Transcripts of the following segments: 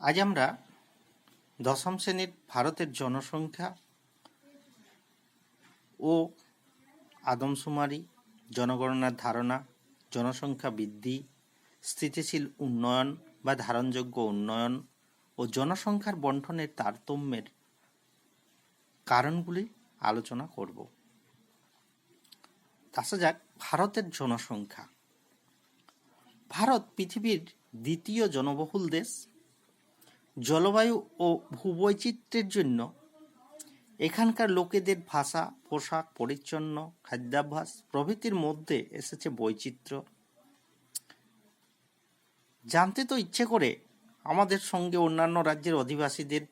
আজ আমরা দশম শ্রেণীর ভারতের জনসংখ্যা ও আদমশুমারি, জনগণনার ধারণা, জনসংখ্যা বৃদ্ধি, স্থিতিশীল উন্নয়ন বা ধারণযোগ্য উন্নয়ন ও জনসংখ্যার বণ্টনের তারতম্যের কারণগুলি আলোচনা করব। আসা যাক ভারতের জনসংখ্যা। ভারত পৃথিবীর দ্বিতীয় জনবহুল দেশ। জলবায়ু ও ভূবৈচিত্র্যের জন্য এখানকার লোকেদের ভাষা, পোশাক, পরিচ্ছন্ন খাদ্যাভ্যাস প্রভৃতির মধ্যে এসেছে বৈচিত্র্য। জানতে তো ইচ্ছে করে আমাদের সঙ্গে অন্যান্য রাজ্যের অধিবাসীদের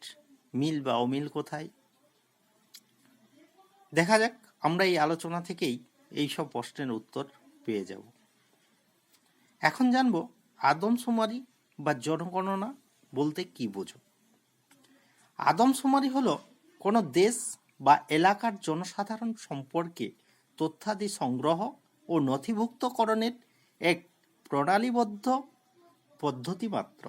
মিল বা অমিল কোথায়। দেখা যাক আমরা এই আলোচনা থেকেই এইসব প্রশ্নের উত্তর পেয়ে যাব। এখন জানব আদমশুমারি বা জনগণনা বলতে কি বোঝো। আদমশুমারি হলো কোনো দেশ বা এলাকার জনসাধারণ সম্পর্কে তথ্যাদি সংগ্রহ ও নথিভুক্তকরণের এক প্রণালীবদ্ধ পদ্ধতি মাত্র।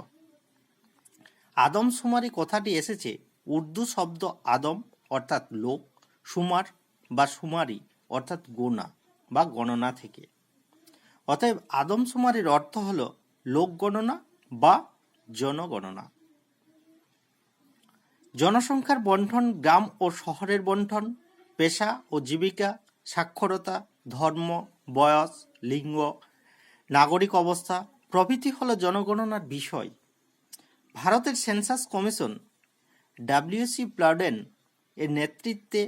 আদমশুমারি কথাটি এসেছে উর্দু শব্দ আদম অর্থাৎ লোক, সুমার বা সুমারি অর্থাৎ গোনা বা গণনা থেকে। অতএব আদমশুমারির অর্থ হল লোক গণনা বা জনগণনা। জনসংখ্যার বণ্টন গ্রাম ও শহরের বণ্টন, পেশা ও জীবিকা, সাক্ষরতা, ধর্ম, বয়স, লিঙ্গ, নাগরিক অবস্থা প্রভৃতি হল জনগণনার বিষয়। ভারতের সেন্সাস কমিশন ডব্লিউসি প্লাডেন এর নেতৃত্বে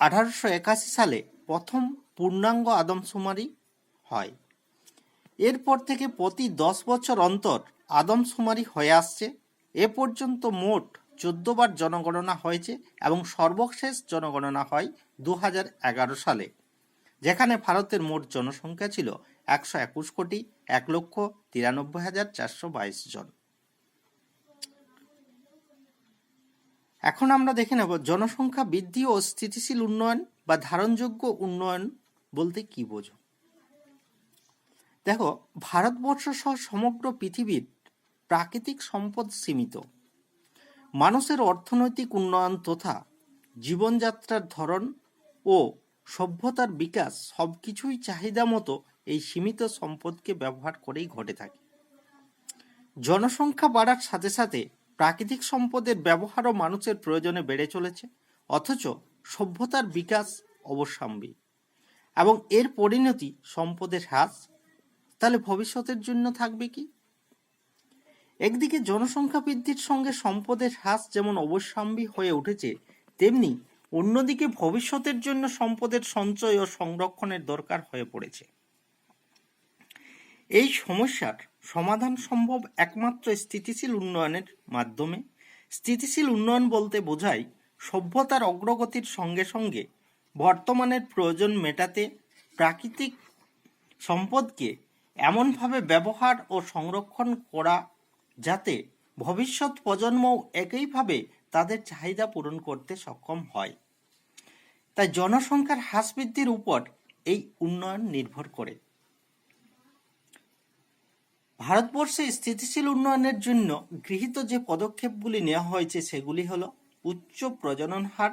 1881 সালে প্রথম পূর্ণাঙ্গ আদমশুমারি হয়। এরপর থেকে প্রতি 10 বছর অন্তর আদমশুমারি হয়ে আসছে। এ পর্যন্ত মোট 14 বার জনগণনা হয়েছে এবং সর্বশেষ জনগণনা হয় 2011 সালে, যেখানে ভারতের মোট জনসংখ্যা ছিল 121,01,93,422 জন। এখন আমরা দেখে নেব জনসংখ্যা বৃদ্ধি ও স্থিতিশীল উন্নয়ন বা ধারণযোগ্য উন্নয়ন বলতে কি বোঝো। দেখো, ভারতবর্ষ সহ সমগ্র পৃথিবীর প্রাকৃতিক সম্পদ সীমিত। মানুষের অর্থনৈতিক উন্নয়ন তথা জীবনযাত্রার ধরন ও সভ্যতার বিকাশ সবকিছুই চাহিদা মতো এই সীমিত সম্পদকে ব্যবহার করেই ঘটে থাকে। জনসংখ্যা বাড়ার সাথে সাথে প্রাকৃতিক সম্পদের ব্যবহারও মানুষের প্রয়োজনে বেড়ে চলেছে, অথচ সভ্যতার বিকাশ অবশ্যম্বী এবং এর পরিণতি সম্পদের হ্রাস। তাহলে ভবিষ্যতের জন্য থাকবে কি? একদিকে জনসংখ্যা বৃদ্ধির সঙ্গে সম্পদের হ্রাস যেমন অবশ্যম্বী হয়ে উঠেছে, তেমনি অন্যদিকে ভবিষ্যতের জন্য সম্পদের সঞ্চয় ও সংরক্ষণের দরকার হয়ে পড়েছে। এই সমস্যার সমাধান সম্ভব একমাত্র স্থিতিশীল উন্নয়নের মাধ্যমে। স্থিতিশীল উন্নয়ন বলতে বোঝায় সভ্যতার অগ্রগতির সঙ্গে সঙ্গে বর্তমানের প্রয়োজন মেটাতে প্রাকৃতিক সম্পদকে এমনভাবে ব্যবহার ও সংরক্ষণ করা যাতে ভবিষ্যৎ প্রজন্মও একইভাবে তাদের চাহিদা পূরণ করতে সক্ষম হয়। তাই জনসংখ্যার হ্রাস বৃদ্ধির উপর এই উন্নয়ন নির্ভর করে। ভারতবর্ষে স্থিতিশীল উন্নয়নের জন্য গৃহীত যে পদক্ষেপগুলি নেওয়া হয়েছে সেগুলি হলো উচ্চ প্রজনন হার,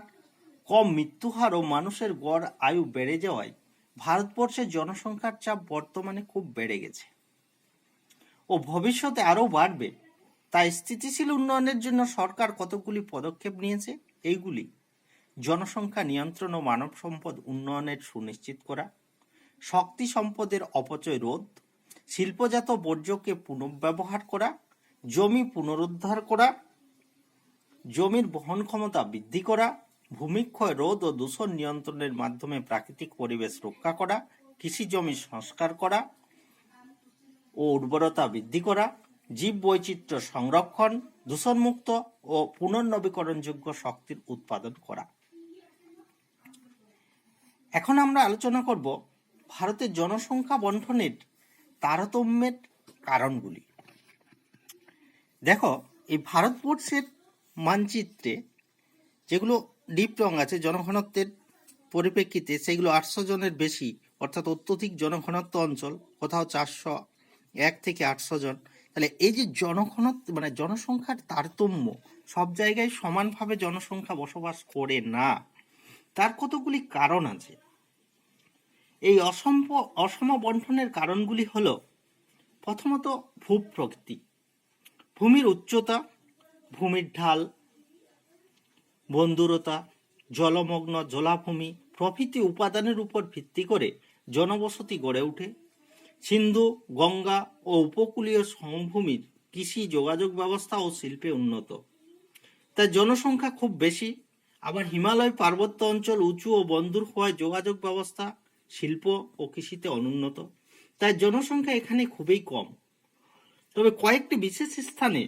কম মৃত্যুহার ও মানুষের গড় আয়ু বেড়ে যাওয়ায় ভারতবর্ষের জনসংখ্যার চাপ বর্তমানে খুব বেড়ে গেছে ও ভবিষ্যতে আরও বাড়বে। তাই স্থিতিশীল উন্নয়নের জন্য সরকার কতগুলি পদক্ষেপ নিয়েছে। এইগুলি: জনসংখ্যা নিয়ন্ত্রণ ও মানব সম্পদ উন্নয়নের সুনিশ্চিত করা, শক্তি সম্পদের অপচয় রোধ, শিল্পজাত বর্জ্যকে পুনর্ব্যবহার করা, জমি পুনরুদ্ধার করা, জমির বহন ক্ষমতা বৃদ্ধি করা, ভূমিক্ষয় রোধ ও দূষণ নিয়ন্ত্রণের মাধ্যমে প্রাকৃতিক পরিবেশ রক্ষা করা, কৃষি জমি সংস্কার করা ও উর্বরতা বৃদ্ধি করা, জীব বৈচিত্র্য সংরক্ষণ, দূষণমুক্ত ও পুনর্নবীকরণযোগ্য শক্তির উৎপাদন করা। এখন আমরা আলোচনা করব ভারতের জনসংখ্যা বণ্টনের তারতম্যের কারণগুলি। দেখো, এই ভারতবর্ষের মানচিত্রে যেগুলো ডিপ রং আছে জনঘনত্বের পরিপ্রেক্ষিতে, সেগুলো 800 জনের বেশি অর্থাৎ অত্যধিক জনঘনত্ব অঞ্চল, কোথাও 401 থেকে 800 জন। তাহলে এই যে জনঘনত্ব মানে জনসংখ্যার তারতম্য, সব জায়গায় সমানভাবে জনসংখ্যা বসবাস করে না, তার কতগুলি কারণ আছে। এই অসম বন্টনের কারণগুলি হলো, প্রথমত ভূপ্রকৃতি, ভূমির উচ্চতা, ভূমির ঢাল, বন্দুরতা, জলমগ্ন জলাভূমি প্রভৃতি উপাদানের উপর ভিত্তি করে জনবসতি গড়ে ওঠে। সিন্ধু, গঙ্গা ও উপকূলীয় সমভূমির কৃষি, যোগাযোগ ব্যবস্থা ও শিল্পে উন্নত, তাই জনসংখ্যা খুব বেশি। আবার হিমালয় পার্বত্য অঞ্চল উঁচু ও বন্দর হওয়ায় যোগাযোগ ব্যবস্থা, শিল্প ও কৃষিতে অনুন্নত, তাই জনসংখ্যা এখানে খুবই কম। তবে কয়েকটি বিশেষ স্থানে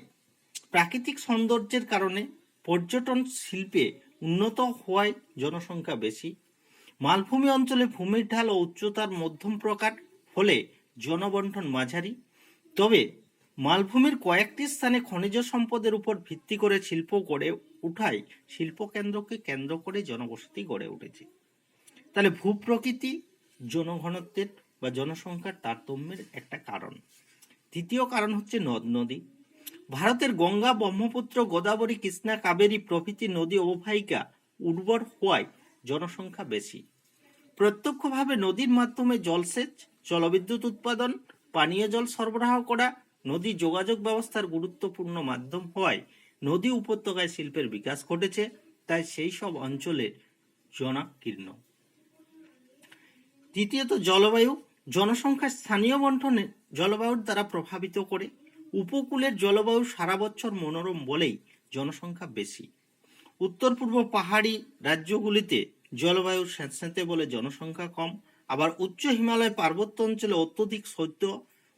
প্রাকৃতিক সৌন্দর্যের কারণে পর্যটন শিল্পে উন্নত হওয়ায় জনসংখ্যা বেশি। মালভূমি অঞ্চলে ভূমির ঢাল ও উচ্চতার মধ্যম প্রকার ফলে জনবন্টন মাঝারি। তবে মালভূমির কয়েকটি স্থানে খনিজ সম্পদের উপর ভিত্তি করে শিল্প গড়ে উঠায় শিল্প কেন্দ্রকে কেন্দ্র করে জনবসতি গড়ে উঠেছে। তাহলে ভূপ্রকৃতি জনঘনত্বের বা জনসংখ্যার তারতম্যের একটা কারণ। দ্বিতীয় কারণ হচ্ছে নদ নদী। ভারতের গঙ্গা, ব্রহ্মপুত্র, গোদাবরী, কৃষ্ণা, কাবেরী প্রভৃতি নদী অববাহিকা উর্বর হওয়ায় জনসংখ্যা বেশি। প্রত্যক্ষভাবে নদীর মাধ্যমে জলসেচ, জলবিদ্যুৎ উৎপাদন, পানীয় জল সরবরাহ করা, নদী যোগাযোগ ব্যবস্থার গুরুত্বপূর্ণ মাধ্যম হওয়ায় নদী উপত্যকায় শিল্পের বিকাশ ঘটেছে, তাই সেই সব অঞ্চলের জনাকীর্ণ। তৃতীয়ত জলবায়ু। জনসংখ্যার স্থানীয় বন্টনে জলবায়ুর দ্বারা প্রভাবিত করে। উপকূলের জলবায়ু সারা বছর মনোরম বলেই জনসংখ্যা বেশি। উত্তর পূর্ব পাহাড়ি রাজ্যগুলিতে জলবায়ু স্যাঁতস্যাঁতে বলে জনসংখ্যা কম। আবার উচ্চ হিমালয় পার্বত্য অঞ্চলে অত্যধিক শৈত্য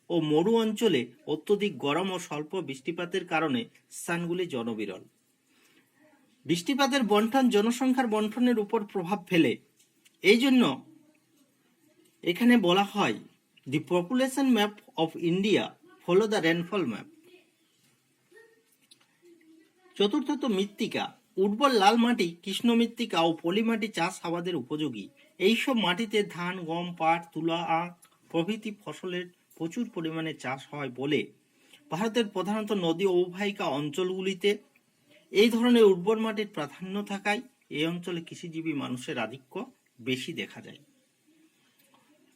ও মরু অঞ্চলে অত্যধিক গরম ও স্বল্প বৃষ্টিপাতের কারণে স্থানগুলি জনবিরল। বৃষ্টিপাতের বন্টন জনসংখ্যার বন্টনের উপর প্রভাব ফেলে। এই জন্য এখানে বলা হয়, the population map of India follow the rainfall map. চতুর্থত মৃত্তিকা। উর্বর লাল মাটি, কৃষ্ণ মৃত্তিকা ও পলি মাটি চাষ আবাদের উপযোগী। এইসব মাটিতে ধান, গম, পাট, তুলা, আখ প্রভৃতি ফসলের প্রচুর পরিমাণে চাষ হয় বলে ভারতের প্রধানত নদী অববাহিকা অঞ্চলগুলিতে এই ধরনের উর্বর মাটির প্রাধান্য থাকায় এই অঞ্চলে কৃষিজীবী মানুষের আধিক্য বেশি দেখা যায়।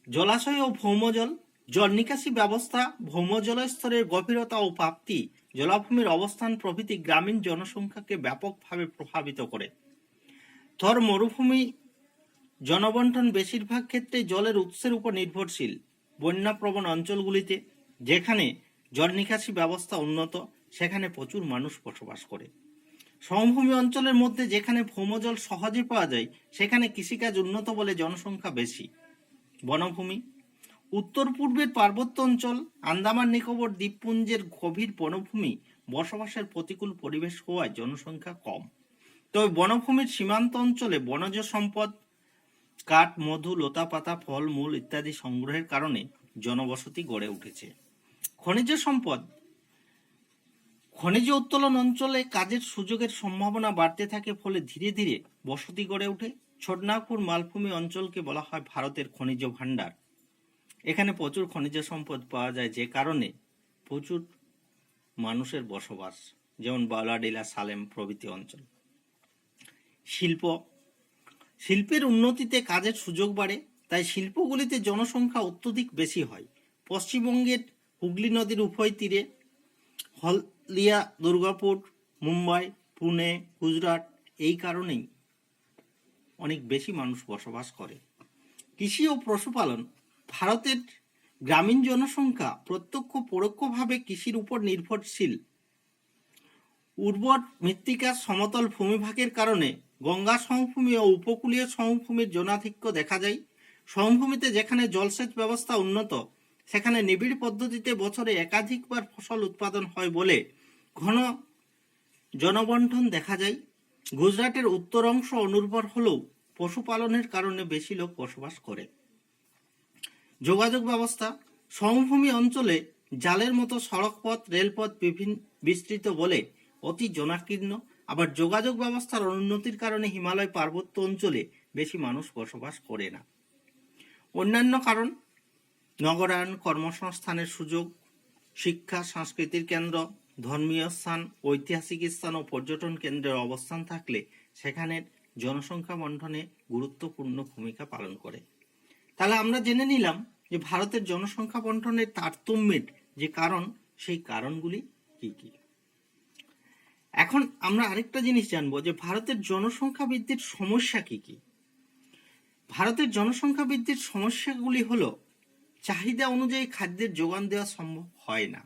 জলাশয় ও ভৌমজল। জল নিকাশি ব্যবস্থা, ভৌমজল স্তরের গভীরতা ও প্রাপ্তি, জলাভূমির অবস্থান প্রভৃতি গ্রামীণ জনসংখ্যাকে ব্যাপকভাবে প্রভাবিত করে। থর মরুভূমি জনবন্টন বেশিরভাগ ক্ষেত্রে জলের উৎসের উপর নির্ভরশীল। বন্যাপ্রবণ অঞ্চলগুলিতে যেখানে জল নিকাশি ব্যবস্থা উন্নত, সেখানে প্রচুর মানুষ বসবাস করে। সমভূমি অঞ্চলের মধ্যে যেখানে ভৌমজল সহজে পাওয়া যায়, সেখানে কৃষিকাজ উন্নত বলে জনসংখ্যা বেশি। বনভূমি। উত্তর পূর্বের পার্বত্য অঞ্চল, আন্দামান নিকোবর দ্বীপপুঞ্জের গভীর বনভূমি বসবাসের প্রতিকূল পরিবেশ হওয়ায় জনসংখ্যা কম। তবে বনভূমির সীমান্ত অঞ্চলে বনজ সম্পদ, কাঠ, মধু, লতাপাতা, ফল মূল ইত্যাদি সংগ্রহের কারণে জনবসতি গড়ে উঠেছে। খনিজ সম্পদ। খনিজ উত্তোলন অঞ্চলে কাজের সুযোগের সম্ভাবনা বাড়তে থাকে, ফলে ধীরে ধীরে বসতি গড়ে ওঠে। ছোটনাগপুর মালভূমি অঞ্চলকে বলা হয় ভারতের খনিজ ভাণ্ডার। এখানে প্রচুর খনিজ সম্পদ পাওয়া যায়, যে কারণে প্রচুর মানুষের বসবাস, যেমন বালাডিলা, সালেম প্রভৃতি অঞ্চল। শিল্প। শিল্পের উন্নতিতে কাজের সুযোগ বাড়ে, তাই শিল্পগুলিতে জনসংখ্যা অত্যধিক বেশি হয়। পশ্চিমবঙ্গের হুগলি নদীর উভয় তীরে হলদিয়া, দুর্গাপুর, মুম্বাই, পুনে, গুজরাট এই কারণেই অনেক বেশি মানুষ বসবাস করে। কৃষি ও পশুপালন। ভারতের গ্রামীণ জনসংখ্যা প্রত্যক্ষ পরোক্ষভাবে কৃষির উপর নির্ভরশীল। উর্বর মৃত্তিকার সমতল ভূমিভাগের কারণে গঙ্গা সমভূমি ও উপকূলীয় সমভূমির জনাধিক্য দেখা যায়। সমভূমিতে যেখানে জলসেচ ব্যবস্থা উন্নত, সেখানে নিবিড় পদ্ধতিতে বছরে একাধিকবার ফসল উৎপাদন হয় বলে ঘন জনবন্টন দেখা যায়। গুজরাটের উত্তর অংশ অনুর্বর হলেও পশুপালনের কারণে বেশি লোক বসবাস করে। যোগাযোগ ব্যবস্থা। সমভূমি অঞ্চলে জালের মতো সড়কপথ, রেলপথ বিস্তৃত বলে অতি জনাকীর্ণ। আবার যোগাযোগ ব্যবস্থার অনুন্নতির কারণে হিমালয় পার্বত্য অঞ্চলে বেশি মানুষ বসবাস করে না। অন্যান্য কারণ: নগরায়ন, কর্মসংস্থানের সুযোগ, শিক্ষা, সংস্কৃতির কেন্দ্র, ধর্মীয় স্থান, ঐতিহাসিক স্থান ও পর্যটন কেন্দ্রের অবস্থান থাকলে সেখানের জনসংখ্যা বন্টনে গুরুত্বপূর্ণ ভূমিকা পালন করে। তাহলে আমরা জেনে নিলাম যে ভারতের জনসংখ্যা বন্টনের তারতম্যের যে কারণ, সেই কারণগুলি কি কি। এখন আমরা আরেকটা জিনিস জানবো যে ভারতের জনসংখ্যা বৃদ্ধির সমস্যা কি কি। ভারতের জনসংখ্যা বৃদ্ধির সমস্যাগুলি হলো, চাহিদা অনুযায়ী খাদ্যের যোগান দেওয়া সম্ভব হয় না।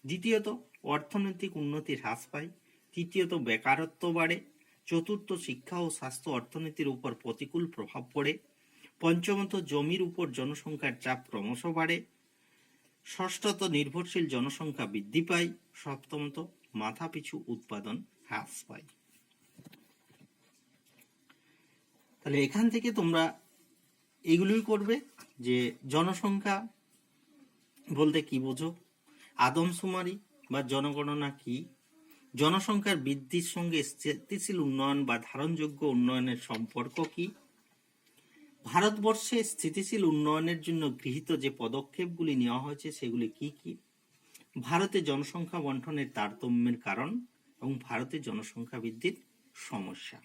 দ্বিতীয়ত, অর্থনৈতিক উন্নতি হ্রাস পায়। তৃতীয়ত, বেকারত্ব বাড়ে। চতুর্থ, শিক্ষা ও স্বাস্থ্য অর্থনীতির উপর প্রতিকূল প্রভাব পড়ে। পঞ্চমত, জমির উপর জনসংখ্যার চাপ ক্রমশ বাড়ে। ষষ্ঠত, নির্ভরশীল জনসংখ্যা বৃদ্ধি পায়। সপ্তমত, মাথাপিছু উৎপাদন হ্রাস পায়। তাহলে এখান থেকে তোমরা এগুলোই করবে যে জনসংখ্যা বলতে কি বোঝো, আদমশুমারি বা জনগণনা কি, জনসংখ্যার বৃদ্ধির সঙ্গে স্থিতিশীল উন্নয়ন বা ধারণযোগ্য উন্নয়নের সম্পর্ক কি, ভারতবর্ষে স্থিতিশীল উন্নয়নের জন্য গৃহীত যে পদক্ষেপগুলি নেওয়া হয়েছে সেগুলি কি কি, ভারতে জনসংখ্যা বন্টনের তারতম্যের কারণ এবং ভারতে জনসংখ্যা বৃদ্ধির সমস্যা।